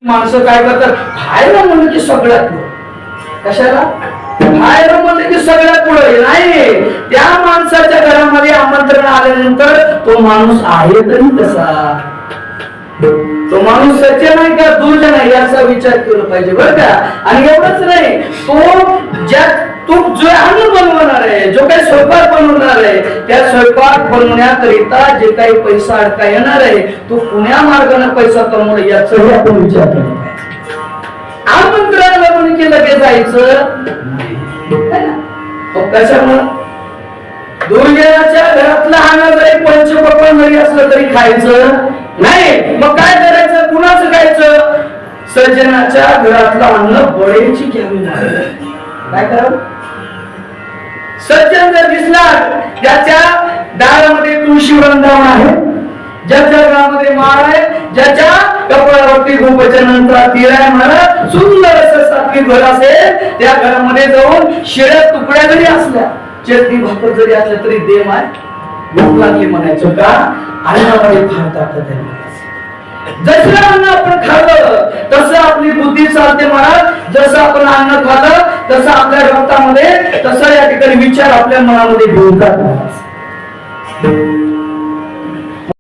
माणसं काय करतात, खायला म्हणलं की सगळ्यात पुढं. कशाला? खायला म्हणलं की सगळ्यात पुढे नाही. त्या माणसाच्या घरामध्ये आमंत्रण आल्यानंतर तो माणूस आहे तरी कसा, तो माणूस सच्चा नाही का दुर्जन आहे याचा विचार केला पाहिजे बरं का. आणि एवढंच नाही, तो जो अन्न बनवणार आहे, जो काही स्वयंपाक बनवणार आहे, त्या स्वयंपाक बनवण्याकरिता जे काही पैसा अडका येणार आहे तो पुण्या मार्गाने पैसा कमवणं याचाही आपण विचार केला पाहिजे. आमंत्रणाला म्हणून की लगेच जायचं कशामुळं? दुर्जनाच्या घरातलं अन्न जरी पंचपक्वान्न जरी असलं तरी खायचं नाही. मग काय करायचं? कुणाचं खायचं? सज्जनाच्या घरातलं अन्न बळेची घ्यावी. काय करावं? सज्जन जर दिसला, ज्याच्या दारामध्ये तुळशी वृंदावन आहे, ज्याच्या घरामध्ये माळ आहे, ज्याच्या कपाळावरती गोपचनांचा तीर आहे, म्हणा सुंदर असं सात्विक घर असेल, त्या घरामध्ये जाऊन शिळ्या तुकड्या जरी असल्या, चटणी भाकर जरी असल्या तरी दे माय, भूक लागली म्हणायचं का? अन्नामध्ये फार ताकद आहे. जसं अन्न आपण खाल्लं तसं आपली बुद्धी चालते महाराज. जसं आपण अन्न खाल्लं तसं आपल्या रक्तामध्ये, तसं या ठिकाणी विचार आपल्या मनामध्ये घेऊन जातात.